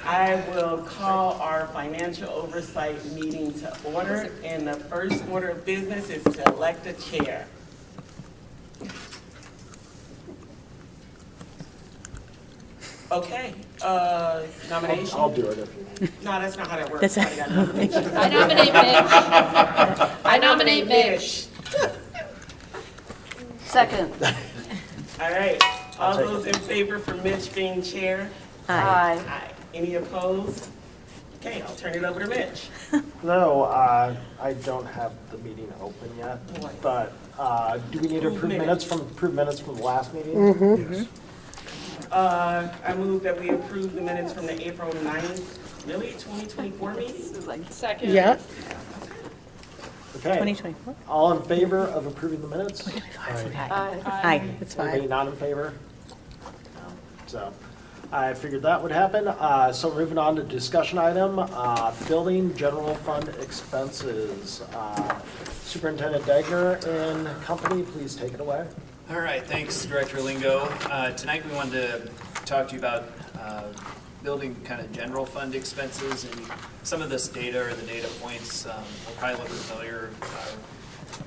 I will call our financial oversight meeting to order, and the first order of business is to elect a chair. Okay, nomination? I'll do it if you need. No, that's not how that works. I got nomination. I nominate Mitch. I nominate Mitch. Second. All right, all take those in favor for Mitch being chair? Aye. Aye. Any opposed? Okay, I'll turn it over to Mitch. No, I don't have the meeting open yet, but do we need to approve minutes from the last meeting? Yes. I move that we approve the minutes from the April 9th, really, 2024 meeting? Second. Yeah, Okay. 2024. All in favor of approving the minutes? Aye, it's Anybody fine. not in favor? So I figured that would happen. So moving on to discussion item, building general fund expenses. Superintendent Degner and company, please take it away. All right, thanks, Director Lingo. Tonight we wanted to talk to you about building kind of general fund expenses, and some of this data or the data points will probably look familiar.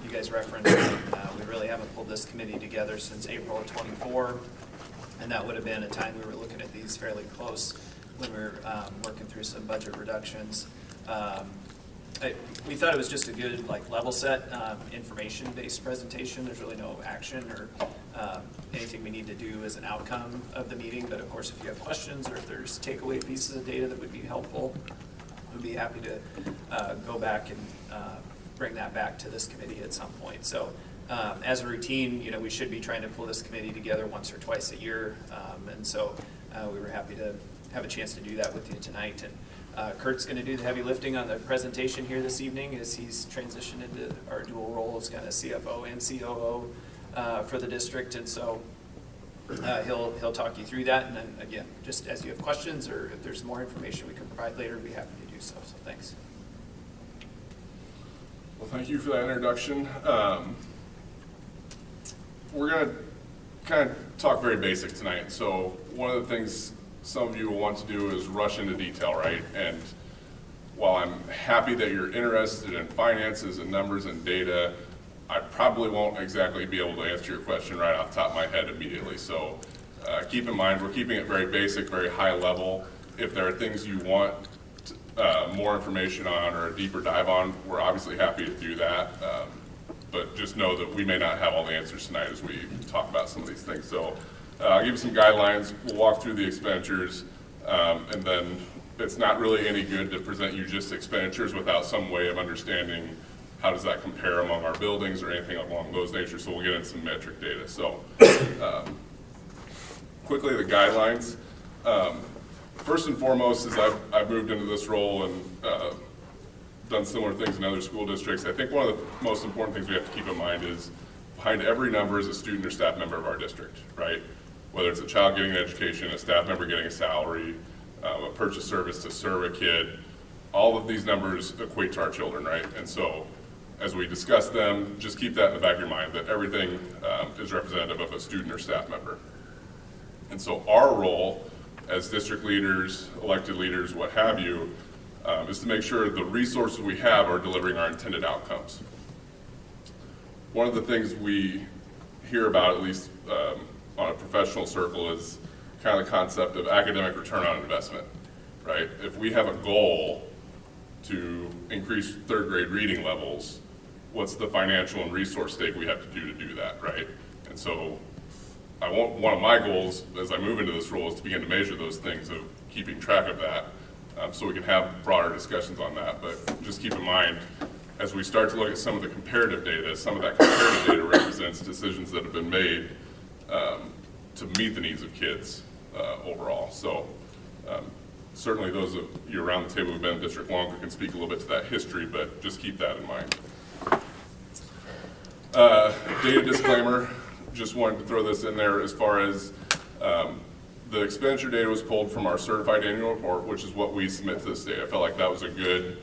You guys referenced that we really haven't pulled this committee together since April of '24, and that would have been a time we were looking at these fairly close when we were working through some budget reductions. We thought it was just a good level set information-based presentation. There's really no action or anything we need to do as an outcome of the meeting, but of course if you have questions or if there's takeaway pieces of data that would be helpful, we'd be happy to go back and bring that back to this committee at some point. So as a routine, we should be trying to pull this committee together once or twice a year, and so we were happy to have a chance to do that with you tonight. And Kurt's going to do the heavy lifting on the presentation here this evening as he's transitioned into our dual role as kind of CFO and COO for the district, and so he'll talk you through that. And then again, just as you have questions or if there's more information we can provide later, we'd be happy to do so. So thanks. Well, thank you for that introduction. We're going to kind of talk very basic tonight. So one of the things some of you will want to do is rush into detail, right? And while I'm happy that you're interested in finances and numbers and data, I probably won't exactly be able to answer your question right off the top of my head immediately. So keep in mind, we're keeping it very basic, very high level. If there are things you want more information on or a deeper dive on, we're obviously happy to do that. But just know that we may not have all the answers tonight as we talk about some of these things. So I'll give you some guidelines. We'll walk through the expenditures, and then it's not really any good to present you just expenditures without some way of understanding how does that compare among our buildings or anything along those natures. So we'll get into some metric data. So quickly, the guidelines. First and foremost, as I've moved into this role and done similar things in other school districts, I think one of the most important things we have to keep in mind is behind every number is a student or staff member of our district, right? Whether it's a child getting an education, a staff member getting a salary, a purchase service to serve a kid, all of these numbers equate to our children, right? And so as we discuss them, just keep that in the back of your mind, that everything is representative of a student or staff member. And so our role as district leaders, elected leaders, what have you, is to make sure the resources we have are delivering our intended outcomes. One of the things we hear about, at least on a professional circle, is kind of the concept of academic return on investment, right? If we have a goal to increase third grade reading levels, what's the financial and resource stake we have to do that, right? And so one of my goals as I move into this role is to begin to measure those things, of keeping track of that, so we can have broader discussions on that. But just keep in mind, as we start to look at some of the comparative data, some of that comparative data represents decisions that have been made to meet the needs of kids overall. So certainly those of you around the table who've been in district longer can speak a little bit to that history, but just keep that in mind. Data disclaimer, just wanted to throw this in there as far as the expenditure data was pulled from our certified annual report, which is what we submit to the state. I felt like that was a good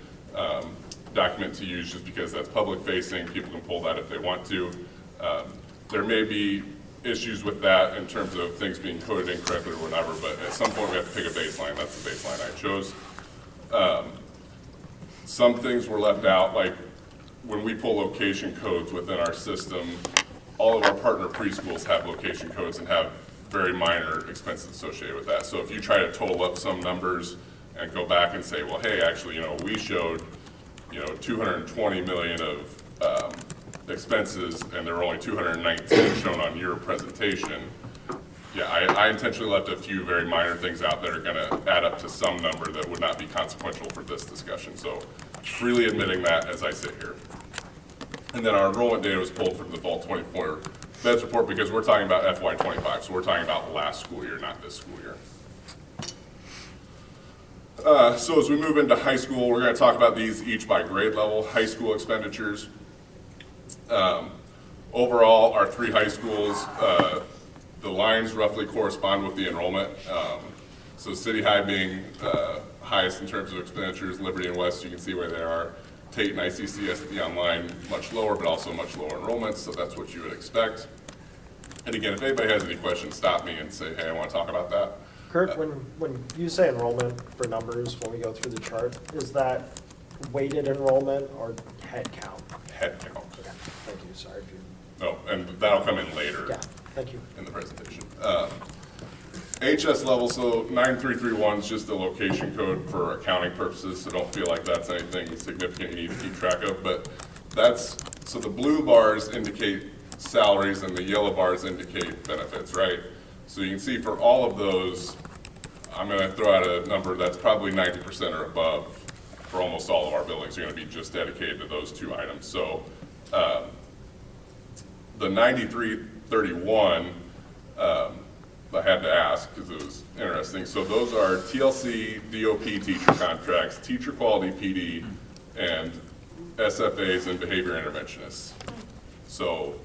document to use just because that's public facing. People can pull that if they want to. There may be issues with that in terms of things being coded incorrectly or whatever, but at some point we have to pick a baseline. That's the baseline I chose. Some things were left out, like when we pull location codes within our system, all of our partner preschools have location codes and have very minor expenses associated with that. So if you try to total up some numbers and go back and say, well, hey, actually, we showed, 220 million of expenses, and there were only 219 shown on your presentation. Yeah, I intentionally left a few very minor things out that are going to add up to some number that would not be consequential for this discussion. So freely admitting that as I sit here. And then our enrollment data was pulled from the fall 24 beds report because we're talking about FY25, so we're talking about last school year, not this school year. So as we move into high school, we're going to talk about these each by grade level. High school expenditures. Overall, our 3 high schools, the lines roughly correspond with the enrollment. So City High being highest in terms of expenditures, Liberty and West, you can see where they are. Tate and ICCSD online much lower, but also much lower enrollments, so that's what you would expect. And again, if anybody has any questions, stop me and say, hey, I want to talk about that. Kurt, when you say enrollment for numbers, when we go through the chart, is that weighted enrollment or head count? Head count. Okay, thank you, sorry if you. No, and that'll come in later. Yeah, thank you. In the presentation. HS level, so 9331 is just a location code for accounting purposes, so don't feel like that's anything significant you need to keep track of, but so the blue bars indicate salaries and the yellow bars indicate benefits, right? So you can see for all of those, I'm going to throw out a number that's probably 90% or above for almost all of our buildings are going to be just dedicated to those 2 items. So the 9331, I had to ask because it was interesting. So those are TLC, DOP teacher contracts, teacher quality PD, and SFAs and behavior interventionists. So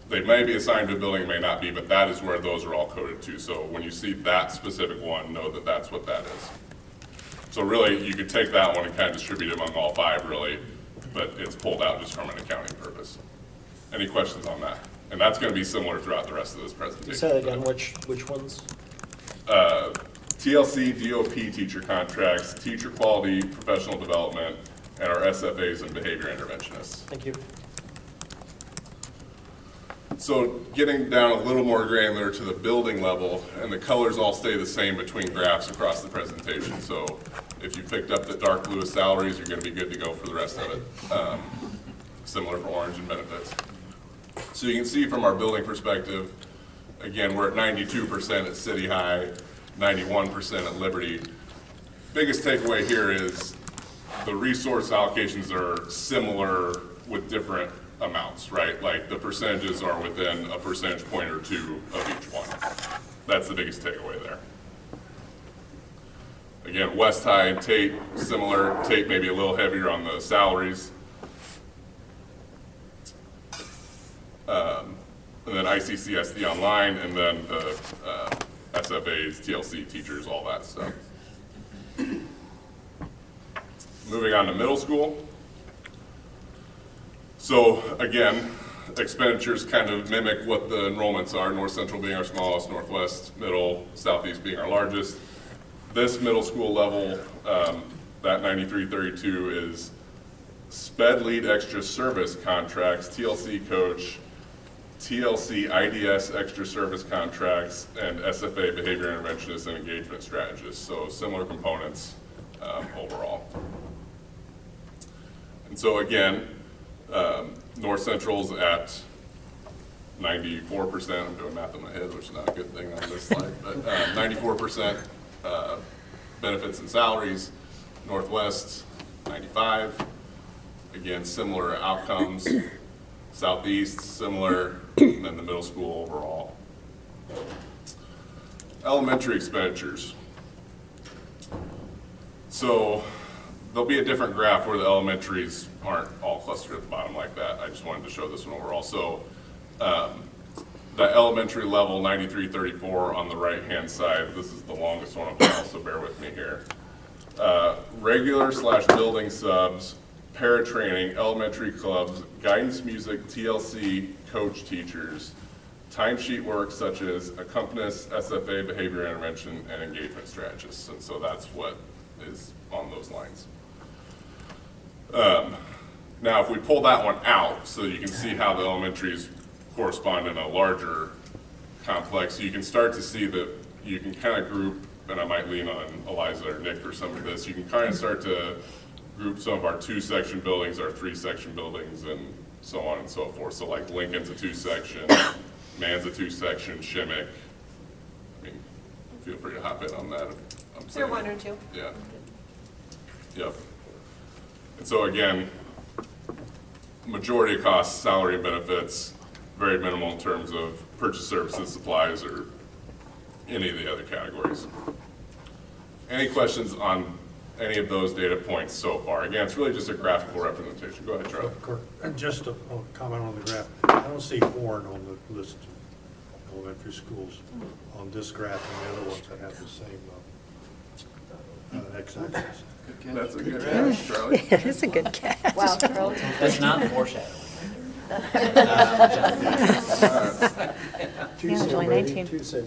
they may be assigned to a building, may not be, but that is where those are all coded to. So when you see that specific one, know that that's what that is. So really, you could take that one and kind of distribute it among all 5 really, but it's pulled out just from an accounting purpose. Any questions on that? And that's going to be similar throughout the rest of this presentation. Say that again, which ones? TLC, DOP teacher contracts, teacher quality, professional development, and our SFAs and behavior interventionists. Thank you. So getting down a little more granular to the building level, and the colors all stay the same between graphs across the presentation. So if you picked up the dark blue as salaries, you're going to be good to go for the rest of it. Similar for orange and benefits. So you can see from our building perspective, again, we're at 92% at City High, 91% at Liberty. Biggest takeaway here is the resource allocations are similar with different amounts, right? Like the percentages are within a percentage point or 2 of each one. That's the biggest takeaway there. Again, West High and Tate, similar. Tate maybe a little heavier on the salaries. And then ICCSD online, and then the SFAs, TLC teachers, all that stuff. Moving on to middle school. So again, expenditures kind of mimic what the enrollments are, North Central being our smallest, Northwest, Middle, Southeast being our largest. This middle school level, that 9332 is SPED lead extra service contracts, TLC coach, TLC IDS extra service contracts, and SFA behavior interventionist and engagement strategist. So similar components overall. And so again, North Central's at 94%. I'm doing math in my head, which is not a good thing on this slide, but 94% benefits and salaries. Northwest, 95. Again, similar outcomes. Southeast, similar, and then the middle school overall. Elementary expenditures. So there'll be a different graph where the elementaries aren't all clustered at the bottom like that. I just wanted to show this one overall. So the elementary level 9334 on the right-hand side, this is the longest one of all, so bear with me here. Regular / building subs, paratraining, elementary clubs, guidance music, TLC, coach teachers, timesheet work such as accompanist, SFA, behavior intervention, and engagement strategists. And so that's what is on those lines. Now, if we pull that one out so you can see how the elementaries correspond in a larger complex, you can start to see that you can kind of group, and I might lean on Eliza or Nick for some of this, you can kind of start to group some of our 2-section buildings, our 3-section buildings, and so on and so forth. So like Lincoln's a 2-section, Man's a 2-section, Shimmick. I mean, feel free to hop in on that if I'm saying. They're 1 or 2. Yeah. Yep. And so again, majority of costs, salary and benefits, very minimal in terms of purchase services, supplies, or any of the other categories. Any questions on any of those data points so far? Again, it's really just a graphical representation. Go ahead, Charlie. And just a comment on the graph. I don't see Horn on the list of elementary schools on this graph and the other ones that have the same x-axis. That's a good catch, Charlie. That's a good catch. Wow, Charlie. That's not foreshadowing. Yeah, July 19th. Too soon.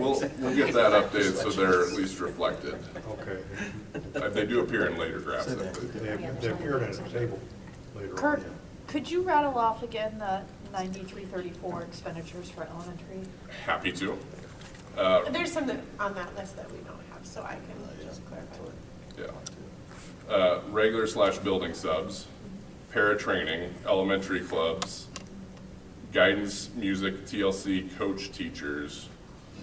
We'll get that updated so they're at least reflected. Okay. They do appear in later graphs. They appeared at a table later Kurt, on. could you rattle off again the 9334 expenditures for elementary? Happy to. There's some on that list that we don't have, so I can just clarify. Yeah. Regular/building subs, para-training, elementary clubs, guidance, music, TLC, coach teachers,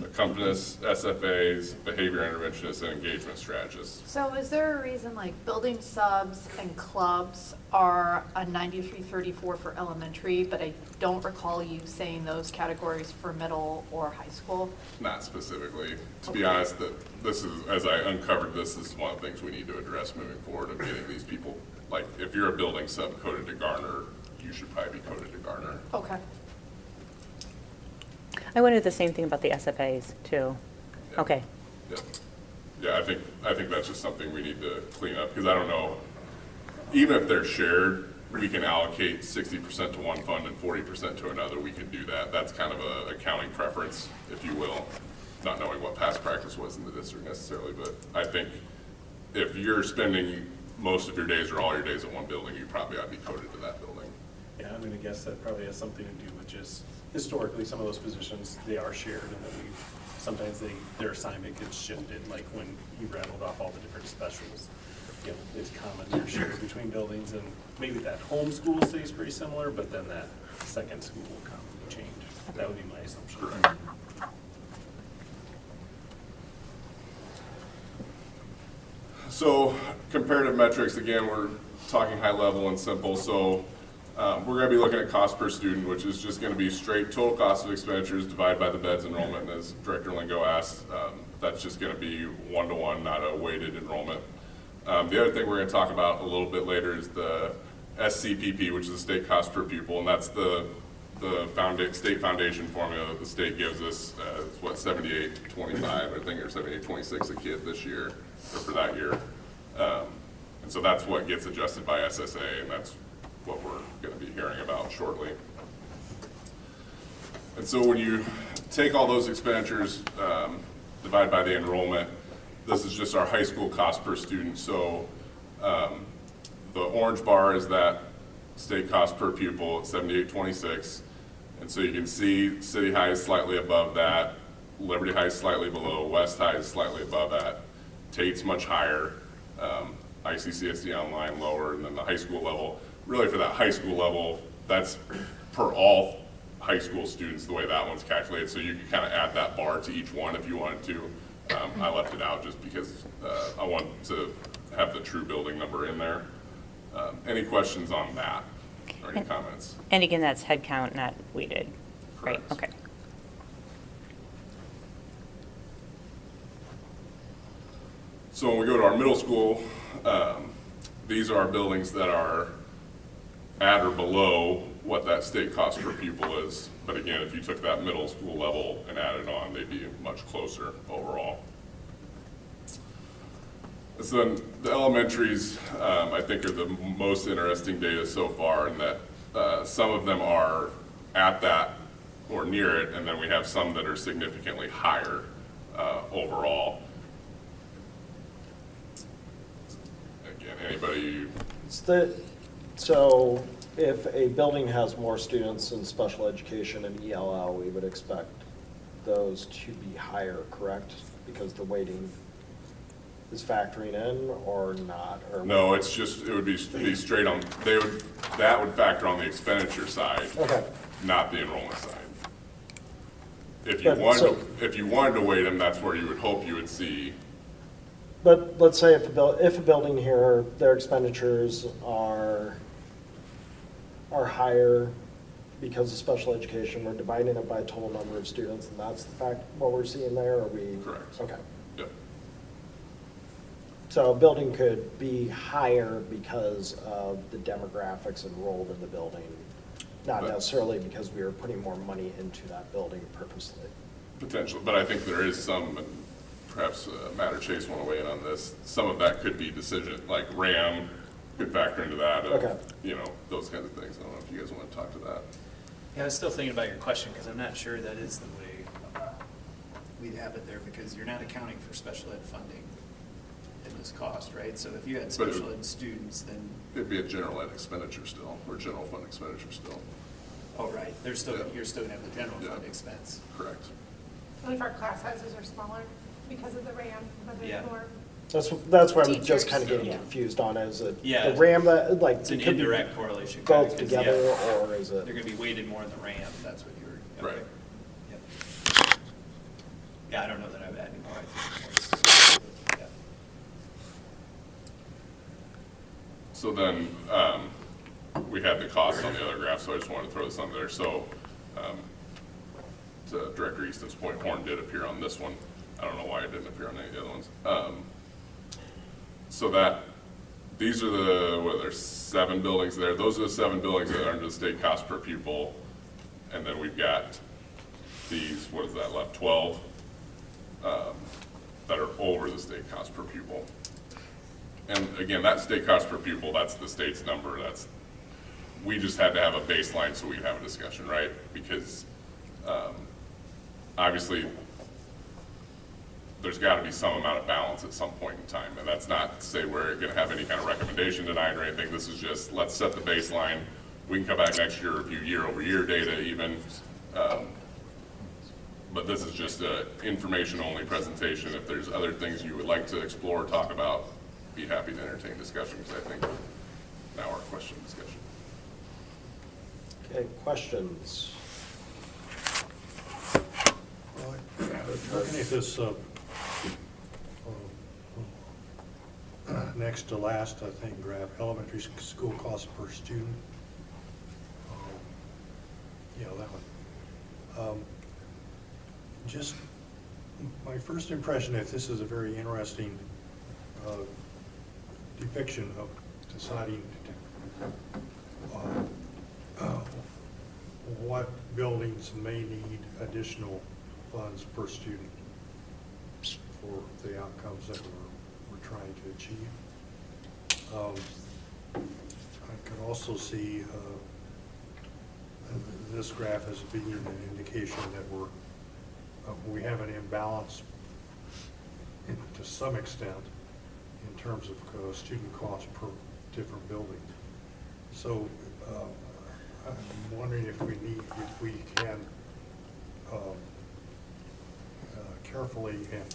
accompanists, SFAs, behavior interventionists, and engagement strategists. So is there a reason like building subs and clubs are a 9334 for elementary, but I don't recall you saying those categories for middle or high school? Not specifically. To be honest, that this is, as I uncovered this is one of the things we need to address moving forward of getting these people, like if you're a building sub coded to Garner, you should probably be coded to Garner. Okay. I wondered the same thing about the SFAs too. Yeah. Okay. Yeah, yeah. I think that's just something we need to clean up because I don't know. Even if they're shared, we can allocate 60% to one fund and 40% to another. We can do that. That's kind of a accounting preference, if you will, not knowing what past practice was in the district necessarily. But I think if you're spending most of your days or all your days at one building, you probably ought to be coded to that building. Yeah, I'm gonna guess that probably has something to do with just historically, some of those positions, they are shared and then sometimes their assignment gets shifted, like when you rattled off all the different specials. You know, it's common, they're shared between buildings and maybe that home school stays pretty similar, but then that second school will commonly change. That would be my assumption. Correct. So comparative metrics, again, we're talking high level and simple. So we're going to be looking at cost per student, which is just going to be straight total cost of expenditures divided by the beds enrollment. And as Director Lingo asked, that's just going to be 1-to-1, not a weighted enrollment. The other thing we're going to talk about a little bit later is the SCPP, which is the state cost per pupil, and that's the state foundation formula that the state gives us. It's what, 78.25, I think, or 78.26 a kid this year, or for that year. And so that's what gets adjusted by SSA, and that's what we're going to be hearing about shortly. And so when you take all those expenditures, divide by the enrollment, this is just our high school cost per student. So the orange bar is that state cost per pupil at 78.26. And so you can see City High is slightly above that, Liberty High is slightly below, West High is slightly above that, Tate's much higher, ICCSD Online lower, and then the high school level. Really for that high school level, that's per all high school students the way that one's calculated. So you can kind of add that bar to each one if you wanted to. I left it out just because I wanted to have the true building number in there. Any questions on that or any comments? And again, that's head count, not weighted, right? Correct. Okay. So when we go to our middle school, these are our buildings that are at or below what that state cost per pupil is. But again, if you took that middle school level and added on, they'd be much closer overall. So then the elementaries, I think, are the most interesting data so far in that some of them are at that or near it, and then we have some that are significantly higher overall. Again, anybody, So if a building has more students in special education and ELL, we would expect those to be higher, correct? Because the weighting is factoring in or not? Or no, it's just, it would be straight on, that would factor on the expenditure side, Okay. not the enrollment side. If you But, wanted to weight them, that's where you would hope you would see. But let's say if a building here, their expenditures are higher because of special education, we're dividing it by total number of students, and that's the fact, what we're seeing there, or we? Correct. Okay. Yep. So a building could be higher because of the demographics enrolled in the building, not But- necessarily because we were putting more money into that building purposely. Potential, but I think there is some, and perhaps Matt or Chase want to weigh in on this, some of that could be decision, like RAM could factor into that, Okay. you know, those kinds of things. I don't know if you guys want to talk to that. Yeah, I was still thinking about your question, because I'm not sure that is the way we'd have it there, because you're not accounting for special ed funding in this cost, right? So if you had But it- special ed students, then, It'd be a general ed expenditure still, or general fund expenditure still. oh, right, there's still, Yeah. you're still gonna have the general Yeah. fund expense. Correct. What if our class sizes are smaller because of the RAM, whether Yeah. it's more? That's where I'm Teachers. just kind of getting Yeah. confused on, is it Yeah. the RAM that, like, It's an it could be indirect correlation. both kinda, 'cause, together, yeah, or is it? they're gonna be weighted more in the RAM, that's what you were. okay. Right. Yep. Yeah, I don't know that I've had any more, I think more. Yeah. So then, we had the cost on the other graph, so I just wanted to throw this on there. So, to Director Easton's point, Horn did appear on this one. I don't know why it didn't appear on any of the other ones. So that, these are the, what, there's 7 buildings there. Those are the 7 buildings that are under the state cost per pupil. And then we've got these, what is that, left, 12, that are over the state cost per pupil. And again, that state cost per pupil, that's the state's number. We just had to have a baseline so we'd have a discussion, right? Because obviously, there's got to be some amount of balance at some point in time. And that's not to say we're going to have any kind of recommendation tonight or anything. This is just, let's set the baseline. We can come back next year, review year-over-year data even. But this is just an information-only presentation. If there's other things you would like to explore, talk about, be happy to entertain discussion, because I think now our question discussion. Okay, questions? Well, looking at this, next to last, I think, graph, elementary school cost per student. Yeah, that one. Just, my first impression is this is a very interesting depiction of deciding what buildings may need additional funds per student for the outcomes that we're trying to achieve. I can also see this graph as being an indication that we have an imbalance to some extent in terms of student costs per different buildings. So I'm wondering if we can carefully and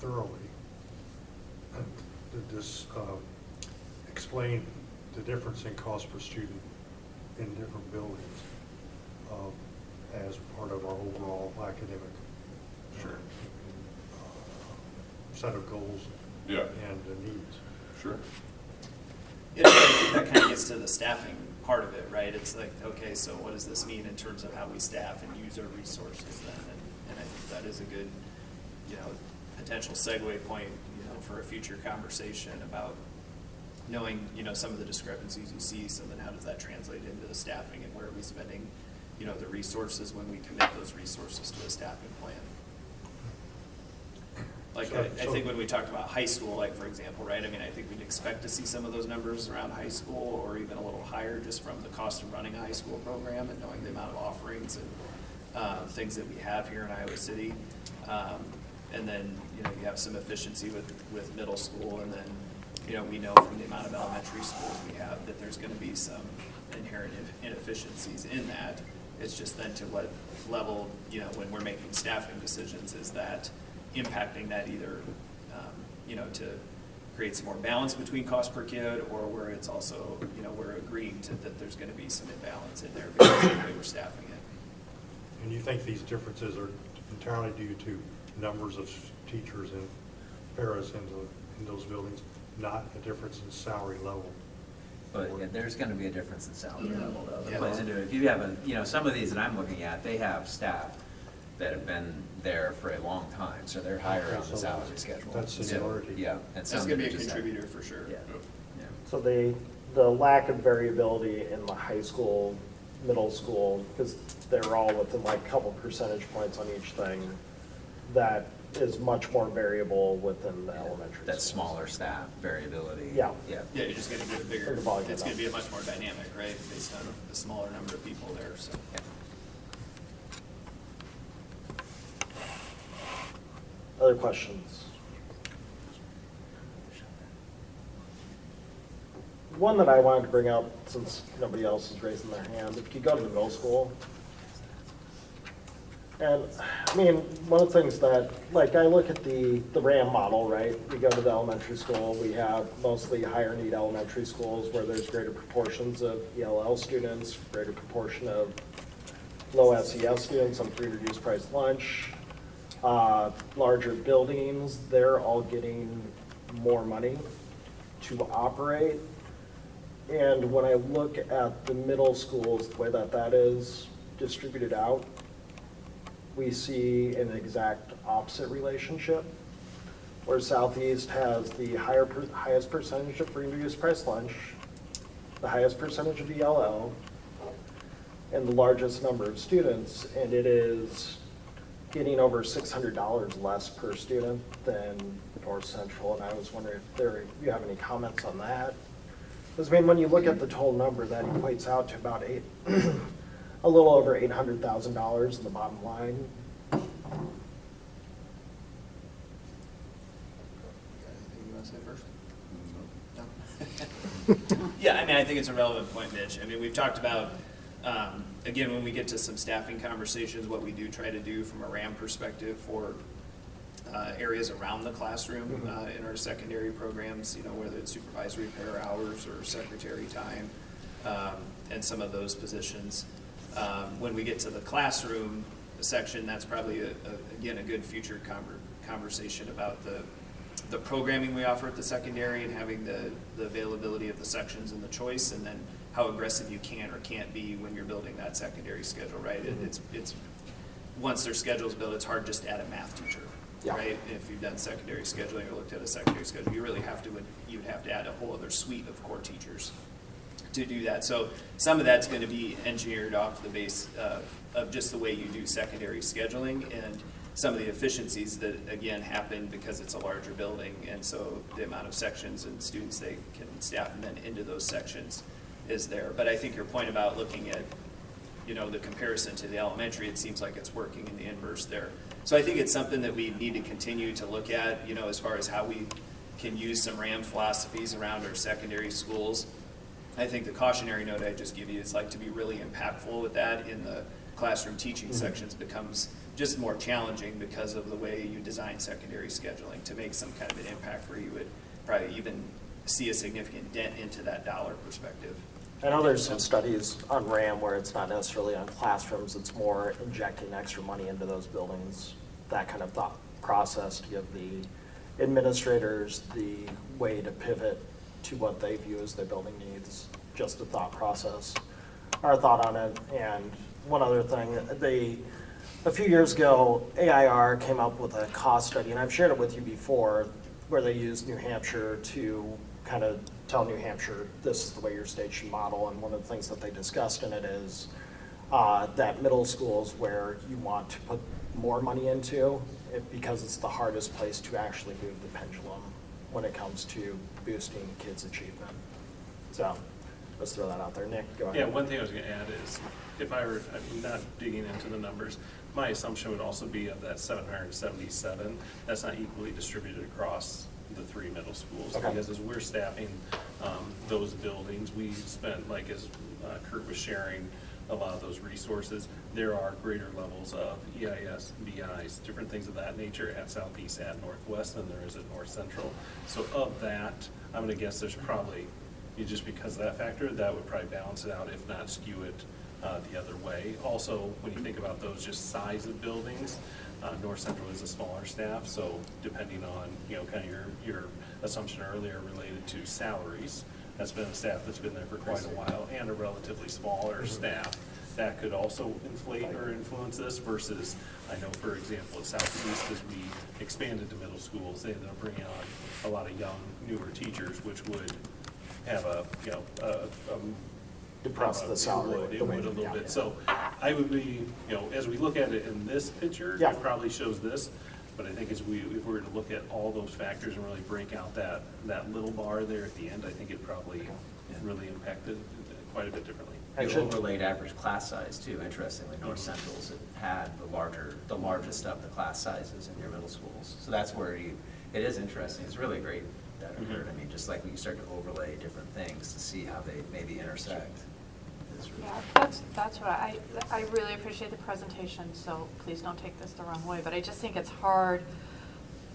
thoroughly explain the difference in cost per student in different buildings as part of our overall academic set of goals Yeah. and needs. Sure. That kind of gets to the staffing part of it, right? It's like, okay, so what does this mean in terms of how we staff and use our resources then? And I think that is a good, potential segue point, for a future conversation about knowing, some of the discrepancies you see, so then how does that translate into the staffing, and where are we spending, the resources when we commit those resources to a staffing plan? Like, I think when we talked about high school, like, for example, right, I mean, I think we'd expect to see some of those numbers around high school or even a little higher just from the cost of running a high school program and knowing the amount of offerings and things that we have here in Iowa City. And then, you know, you have some efficiency with middle school, and then, you know, we know from the amount of elementary schools we have that there's gonna be some inherent inefficiencies in that. It's just then to what level, you know, when we're making staffing decisions, is that impacting that either, you know, to create some more balance between cost per kid, or where it's also, you know, we're agreeing to that there's gonna be some imbalance in there because of the way we're staffing it. And you think these differences are entirely due to numbers of teachers and paras in those buildings, not a difference in salary level? But yeah, there's gonna be a difference in salary level though. Yeah. That plays into it. If you have a, you know, some of these that I'm looking at, they have staff that have been there for a long time, so they're higher on the salary schedule. That's seniority. Yeah. And That's some gonna be a that just have- contributor for sure. Yeah, yeah. So the lack of variability in the high school, middle school, because they're all within like a couple percentage points on each thing, that is much more variable within the elementary. That's schools. smaller staff variability. Yeah. Yeah. Yeah, you're just gonna get a bigger, The volume it's up. gonna be a much more dynamic, right, based on the smaller number of people there, so. Yeah. Other questions? One that I wanted to bring up, since nobody else is raising their hand, if you go to the middle school, and, I mean, one of the things that, like, I look at the RAM model, right? We go to the elementary school, we have mostly higher need elementary schools where there's greater proportions of ELL students, greater proportion of low SES students on free reduced price lunch. Larger buildings, they're all getting more money to operate. And when I look at the middle schools, the way that is distributed out, we see an exact opposite relationship, where Southeast has the highest percentage of free and reduced price lunch, the highest percentage of ELL, and the largest number of students, and it is getting over $600 less per student than North Central. And I was wondering if you have any comments on that? Because I mean, when you look at the total number, that equates out to about a little over $800,000 in the bottom line. You want to say first? No? Yeah, I mean, I think it's a relevant point, Mitch. I mean, we've talked about, again, when we get to some staffing conversations, what we do try to do from a RAM perspective for areas around the classroom in our secondary programs, you know, whether it's supervisory pair hours or secretary time, and some of those positions. When we get to the classroom section, that's probably, again, a good future conversation about the programming we offer at the secondary and having the availability of the sections and the choice, and then how aggressive you can or can't be when you're building that secondary schedule, right? It's once their schedule's built, it's hard just to add a math teacher, Yeah. right? If you've done secondary scheduling or looked at a secondary schedule, you really have to, you'd have to add a whole other suite of core teachers to do that. So some of that's going to be engineered off the base of just the way you do secondary scheduling, and some of the efficiencies that, again, happen because it's a larger building, and so the amount of sections and students they can staff and then into those sections is there. But I think your point about looking at, you know, the comparison to the elementary, it seems like it's working in the inverse there. So I think it's something that we need to continue to look at, you know, as far as how we can use some RAM philosophies around our secondary schools. I think the cautionary note I just give you is like to be really impactful with that in the classroom teaching sections becomes just more challenging because of the way you design secondary scheduling to make some kind of an impact where you would probably even see a significant dent into that dollar perspective. I know there's some studies on RAM where it's not necessarily on classrooms, it's more injecting extra money into those buildings, that kind of thought process to give the administrators the way to pivot to what they view as their building needs, just a thought process, our thought on it. And one other thing, a few years ago, AIR came up with a cost study, and I've shared it with you before, where they used New Hampshire to kind of tell New Hampshire, this is the way your state should model. And one of the things that they discussed in it is that middle schools where you want to put more money into, because it's the hardest place to actually move the pendulum when it comes to boosting kids' achievement. So let's throw that out there. Nick, go ahead. Yeah, one thing I was gonna add is, if I were, I'm not digging into the numbers, my assumption would also be of that 777, that's not equally distributed across the 3 middle schools. Okay. Because as we're staffing those buildings, we spent, like as Kurt was sharing, a lot of those resources, there are greater levels of EIS, BIs, different things of that nature at Southeast, at Northwest than there is at North Central. So of that, I'm gonna guess there's probably, just because of that factor, that would probably balance it out, if not skew it the other way. Also, when you think about those just size of buildings, North Central is a smaller staff, so depending on, kind of your assumption earlier related to salaries, that's been a staff that's been there for quite a while, and a relatively smaller staff. That could also inflate or influence this versus, I know, for example, at Southeast, as we expanded to middle schools, they ended up bringing on a lot of young, newer teachers, which would have Depress the salary. It would a little bit. So I would be, as we look at it in this picture, Yeah. it probably shows this. But I think if we were to look at all those factors and really break out that little bar there at the end, I think it probably really impacted quite a bit differently. You overlaid average class size too. Interestingly, North Central's had the largest of the class sizes in your middle schools. So that's where it is interesting. It's really great that occurred. I mean, just like when you start to overlay different things to see how they maybe intersect. Yeah, that's what I really appreciate the presentation, so please don't take this the wrong way, but I just think it's hard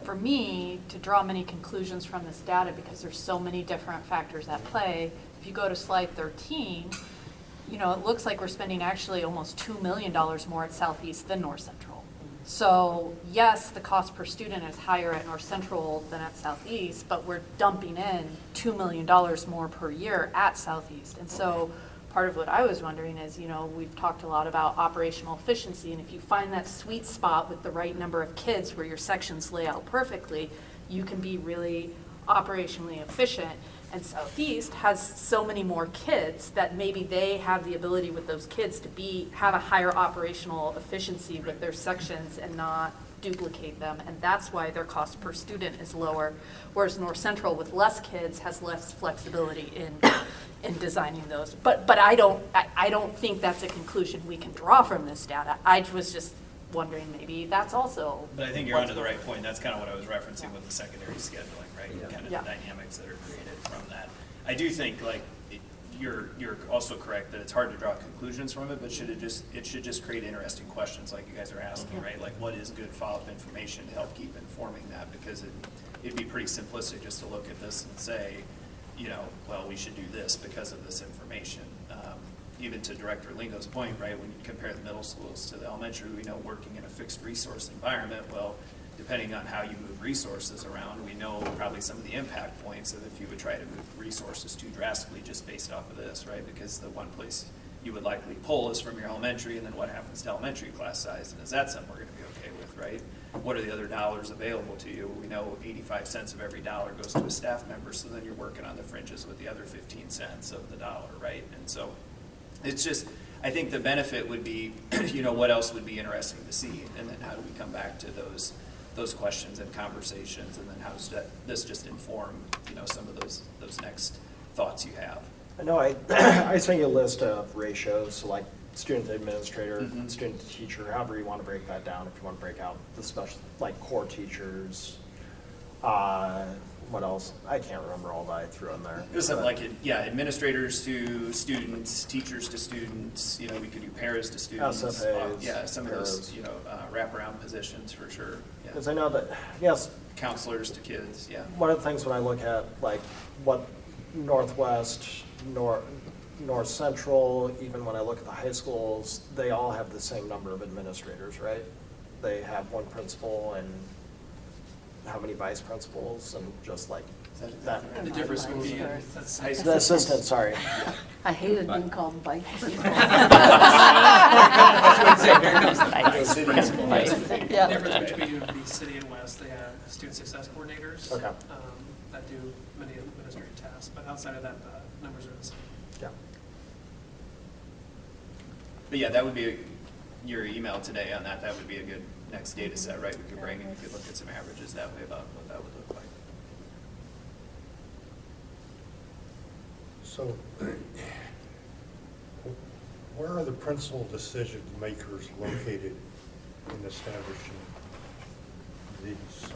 for me to draw many conclusions from this data because there's so many different factors at play. If you go to slide 13, it looks like we're spending actually almost $2 million more at Southeast than North Central. So yes, the cost per student is higher at North Central than at Southeast, but we're dumping in $2 million more per year at Southeast. And so part of what I was wondering is, we've talked a lot about operational efficiency, and if you find that sweet spot with the right number of kids where your sections lay out perfectly, you can be really operationally efficient. And Southeast has so many more kids that maybe they have the ability with those kids to have a higher operational efficiency with their sections and not duplicate them, and that's why their cost per student is lower, whereas North Central with less kids has less flexibility in designing those. But I don't think that's a conclusion we can draw from this data. I was just wondering maybe that's also. But I think you're onto the right point. That's kind of what I was referencing with the secondary scheduling, right? Yeah. Kind of Yeah. the dynamics that are created from that. I do think you're also correct that it's hard to draw conclusions from it, but it should just create interesting questions like you guys are asking, right? Like what is good follow-up information to help keep informing that? Because it'd be pretty simplistic just to look at this and say, well, we should do this because of this information. Even to Director Lingo's point, right, when you compare the middle schools to the elementary, we know working in a fixed resource environment, well, depending on how you move resources around, we know probably some of the impact points of if you would try to move resources too drastically just based off of this, right? Because the one place you would likely pull is from your elementary, and then what happens to elementary class size, and is that something we're going to be okay with, right? What are the other dollars available to you? We know 85 cents of every dollar goes to a staff member, so then you're working on the fringes with the other 15 cents of the dollar, right? And so it's just, I think the benefit would be, what else would be interesting to see, and then how do we come back to those questions and conversations, and then how does this just inform, some of those next thoughts you have? I know I sent you a list of ratios, so like student to administrator, student to teacher, however you want to break that down, if you want to break out the special, like core teachers, what else? I can't remember all that I threw in there. It was something like, administrators to students, teachers to students, we could do paras to students. SFAs, some paras. of those, wraparound positions for sure. Yeah. Because I know that, yes. Counselors to kids, yeah. One of the things when I look at like what Northwest, North Central, even when I look at the high schools, they all have the same number of administrators, right? They have one principal and how many vice principals, and just like that. The difference would be, that's high The school. assistant, sorry. I hated being called vice. The Yeah. difference between the city and west, they have student success coordinators. Okay. That do many administrative tasks, but outside of that, the numbers are the same. Yeah. But yeah, that would be your email today on that. That would be a good next data set, right, we could bring and you could look at some averages that way about what that would look like. So, where are the principal decision makers located in establishing these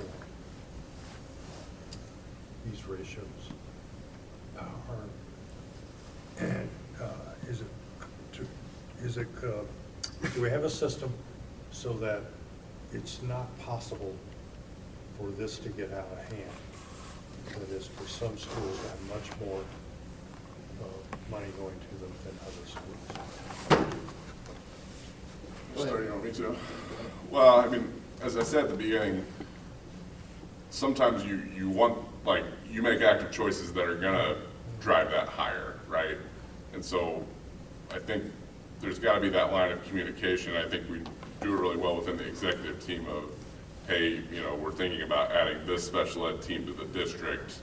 ratios? Do we have a system so that it's not possible for this to get out of hand? That is, for some schools to have much more money going to them than other schools. Starting on me too. Well, I mean, as I said at the beginning, sometimes you want, like, you make active choices that are gonna drive that higher, right? And so I think there's gotta be that line of communication. I think we do it really well within the executive team of, hey, you know, we're thinking about adding this special ed team to the district.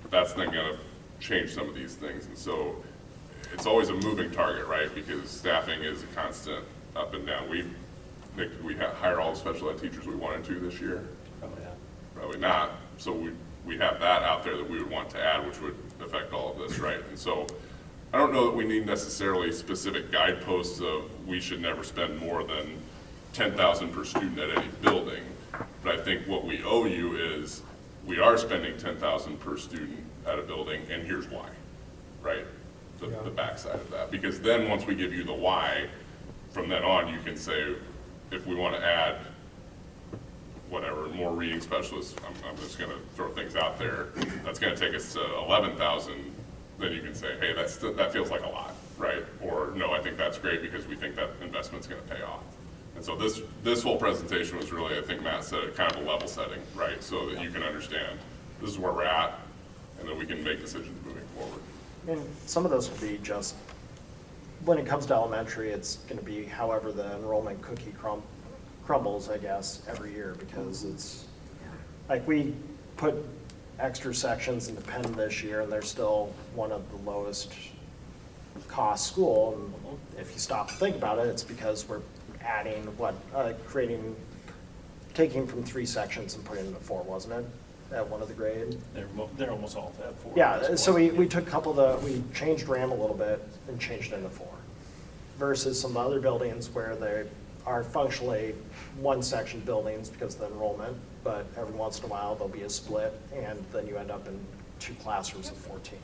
That's then gonna change some of these things. And so it's always a moving target, right? Because staffing is a constant up and down. We hire all the special ed teachers we wanted to this year. Probably not. Probably not. So we have that out there that we would want to add, which would affect all of this, right? And so I don't know that we need necessarily specific guideposts of we should never spend more than 10,000 per student at any building. But I think what we owe you is we are spending 10,000 per student at a building, and here's why, right? The backside of that. Because then once we give you the why, from then on you can say, if we want to add whatever, more reading specialists, I'm just going to throw things out there, that's going to take us to 11,000, then you can say, hey, that feels like a lot, right? Or no, I think that's great because we think that investment's going to pay off. And so this whole presentation was really, I think Matt said, kind of a level setting, right? So that you can understand this is where we're at, and then we can make decisions moving forward. And some of this will be just, when it comes to elementary, it's going to be however the enrollment cookie crumbles, I guess, every year, because it's, like, we put extra sections into Penn this year, and they're still one of the lowest cost school. And if you stop to think about it, it's because we're adding taking from 3 sections and putting into 4, wasn't it? At one of the grade. They're almost all at 4. Yeah, so we took a couple of we changed RAM a little bit and changed it into 4. Versus some other buildings where they are functionally 1 section buildings because of the enrollment, but every once in a while there'll be a split and then you end up in 2 classrooms of 14.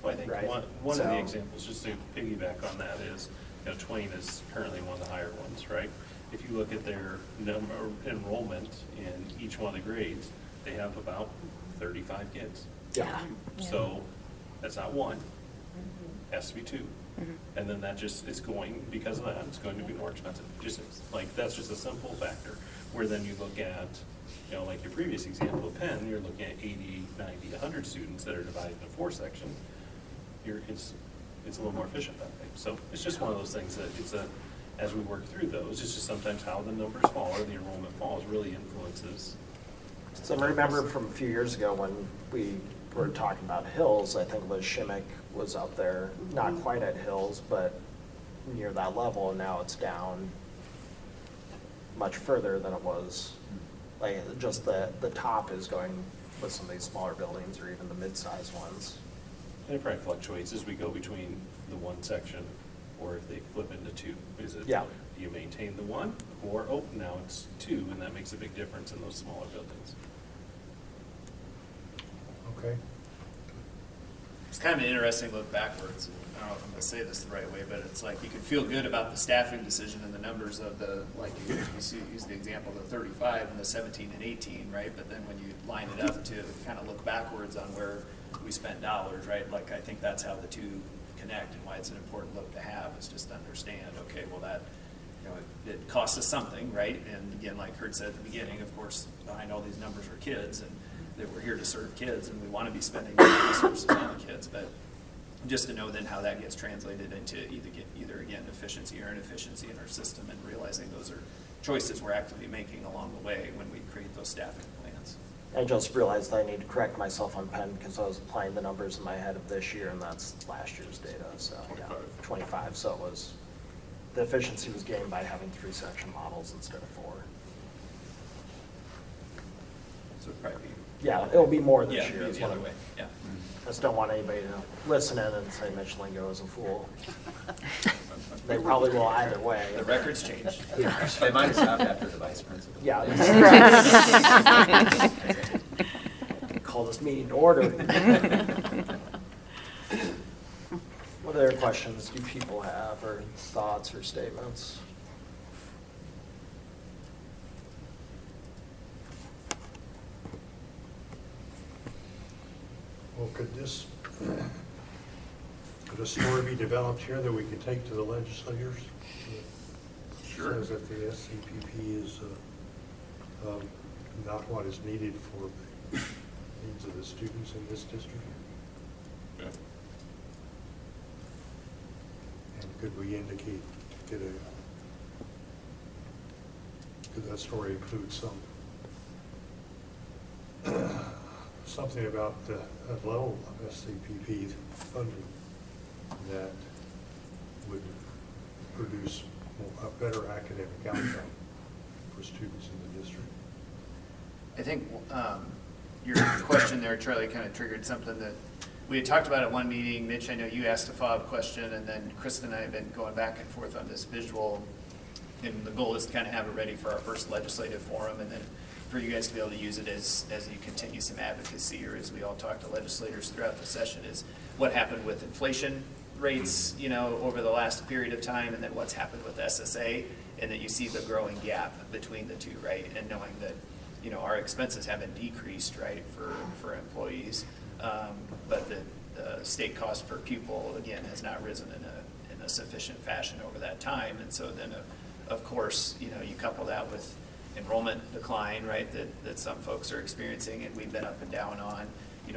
Well, I think right? one of the examples, just to piggyback on that, is, you know, Twain is currently one of the higher ones, right? If you look at their enrollment in each one of the grades, they have about 35 kids. Yeah. So that's not 1, has to be 2. And then that just is going, because of that, it's going to be more expensive. Just like, that's just a simple factor. Where then you look at, you know, like your previous example of Penn, you're looking at 80, 90, 100 students that are divided into 4 sections. It's a little more efficient that way. So it's just one of those things that as we work through those, it's just sometimes how the numbers fall or the enrollment falls really influences. So I remember from a few years ago when we were talking about Hills, I think it was Shimmick was up there, not quite at Hills, but near that level, and now it's down much further than it was. Like, just the top is going with some of these smaller buildings or even the mid-sized ones. And it probably fluctuates as we go between the 1 section, or if they flip into 2. Is it, yeah, you maintain the 1, or, oh, now it's 2, and that makes a big difference in those smaller buildings. Okay. It's kind of an interesting look backwards. I don't know if I'm going to say this the right way, but it's like you can feel good about the staffing decision and the numbers of the, like you use the example of the 35 and the 17 and 18, right? But then when you line it up to kind of look backwards on where we spent dollars, right? Like, I think that's how the two connect and why it's an important look to have, is just to understand, okay, well, that, you know, it costs us something, right? And again, like Kurt said at the beginning, of course, behind all these numbers are kids, and that we're here to serve kids, and we want to be spending resources on the kids, but just to know then how that gets translated into either again, efficiency or inefficiency in our system, and realizing those are choices we're actively making along the way when we create those staffing plans. I just realized I need to correct myself on Penn because I was applying the numbers in my head of this year, and that's last year's data, so 25. yeah, 25, so it was, the efficiency was gained by having 3 section models instead of 4. would probably be. Yeah, it'll be more this Yeah, year. be is the what other I'm- way, yeah. I just don't want anybody to listen in and say Mitch Lingo is a fool. They probably will either way. The records changed. They might have stopped after the vice principal. Yeah. Call this meeting to order. What other questions do people have, or thoughts or statements? Well, could a story be developed here that we could take to the legislators? Sure. Says that the SCPP is not what is needed for the needs of the students in this district. Yeah. And could we indicate, could that story include something about the level of SCPP funding that would produce a better academic outcome for students in the district? I think your question there, Charlie, kind of triggered something that we had talked about at one meeting. Mitch, I know you asked a follow-up question, and then Kristen and I have been going back and forth on this visual. And the goal is to kind of have it ready for our first legislative forum, and then for you guys to be able to use it as you continue some advocacy, or as we all talk to legislators throughout the session, is what happened with inflation rates, over the last period of time, and then what's happened with SSA, and that you see the growing gap between the two, right? And knowing that, our expenses haven't decreased, right, for employees, but the state cost per pupil, again, has not risen in a sufficient fashion over that time. And so then, of course, you couple that with enrollment decline, right, that some folks are experiencing, and we've been up and down on,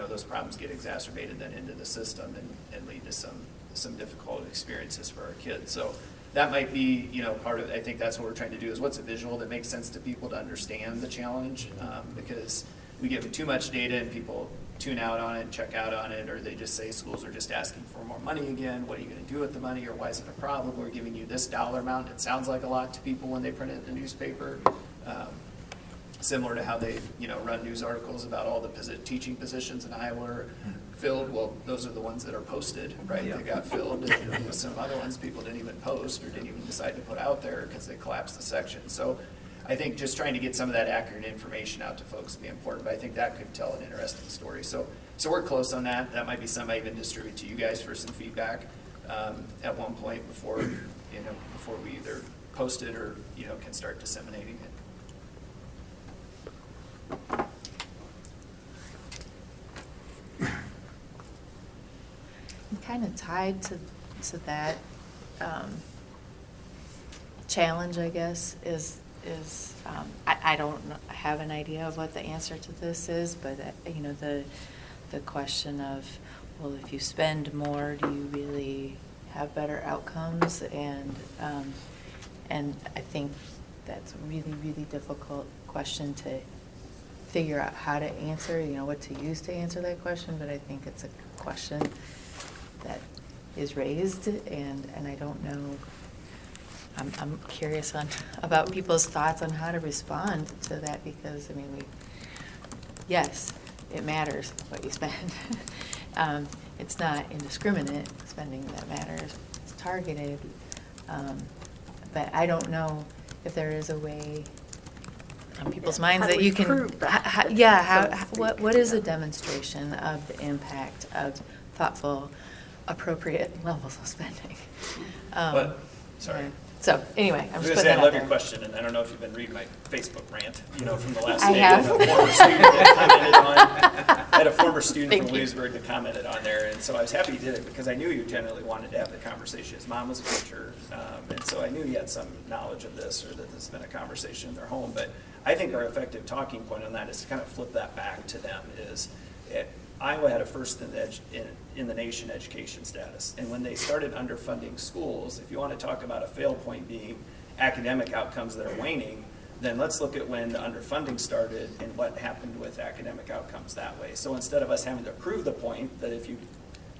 those problems get exacerbated then into the system and lead to some difficult experiences for our kids. So that might be, part of, I think that's what we're trying to do, is what's a visual that makes sense to people to understand the challenge, because we give them too much data and people tune out on it, check out on it, or they just say schools are just asking for more money again. What are you going to do with the money, or why is it a problem? We're giving you this dollar amount. It sounds like a lot to people when they print it in the newspaper. Similar to how they, run news articles about all the teaching positions in Iowa are filled. Well, those are the ones that are posted, right? Yeah. They got filled. And some other ones people didn't even post or didn't even decide to put out there because they collapsed the section. So I think just trying to get some of that accurate information out to folks would be important, but I think that could tell an interesting story. So we're close on that. That might be something I even distribute to you guys for some feedback at one point before we either post it or, can start disseminating it. Kind of tied to that challenge, I guess, is I don't have an idea of what the answer to this is, but the question of, well, if you spend more, do you really have better outcomes? And I think that's a really, really difficult question to figure out how to answer, what to use to answer that question, but I think it's a question that is raised, and I don't know. I'm curious about people's thoughts on how to respond to that, because yes, it matters what you spend. It's not indiscriminate spending that matters. It's targeted, but I don't know if there is a way on people's minds that you can. Prove that, What is a demonstration of the impact of thoughtful, appropriate levels of spending? Sorry. So anyway, I I'm was just going to say, putting that I out love there. your question, and I don't know if you've been reading my Facebook rant, from the last I day. have. I had a former student Thank from you. Lewisburg that commented on there, and so I was happy he did it because I knew you generally wanted to have the conversation. His mom was a teacher, and so I knew he had some knowledge of this, or that this has been a conversation in their home. But I think our effective talking point on that is to kind of flip that back to them. Iowa had a first in the nation education status, and when they started underfunding schools, if you want to talk about a fail point being academic outcomes that are waning, then let's look at when the underfunding started and what happened with academic outcomes that way. So instead of us having to prove the point that if you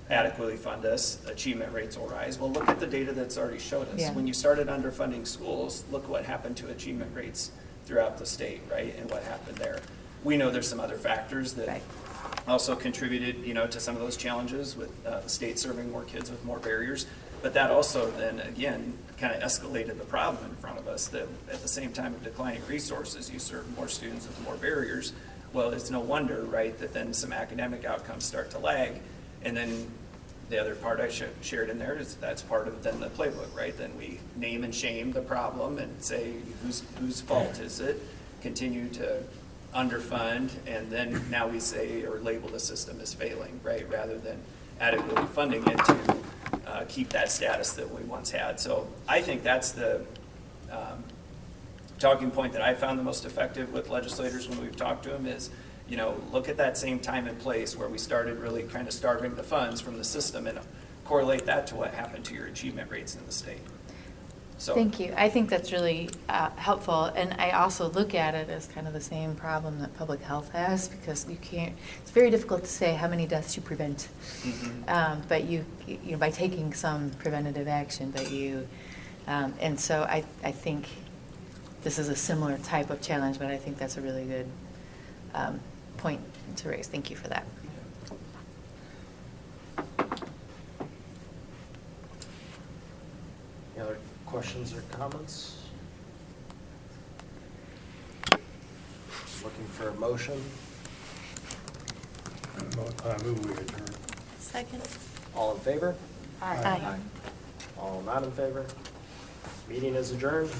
adequately fund us, achievement rates will rise, well, look at the data that's already showed us. Yeah. When you started underfunding schools, look what happened to achievement rates throughout the state, right, and what happened there. we know there's some other factors that Right. also contributed, to some of those challenges with the state serving more kids with more barriers. But that also then, again, kind of escalated the problem in front of us, that at the same time of declining resources, you serve more students with more barriers. Well, it's no wonder, right, that then some academic outcomes start to lag. And then the other part I shared in there is that's part of then the playbook, right? Then we name and shame the problem and say whose fault is it, continue to underfund, and then now we say or label the system as failing, right? Rather than adequately funding it to keep that status that we once had. So I think that's the talking point that I found the most effective with legislators when we've talked to them is, look at that same time and place where we started really kind of starving the funds from the system and correlate that to what happened to your achievement rates in the state. So, Thank you. I think that's really helpful, and I also look at it as kind of the same problem that public health has, because it's very difficult to say how many deaths you prevent, but you by taking some preventative action, and so I think this is a similar type of challenge, but I think that's a really good point to raise. Thank you for that. Any other questions or comments? Looking for a motion. I move we adjourn. Second. All in favor? Aye. All not in favor? Meeting is adjourned.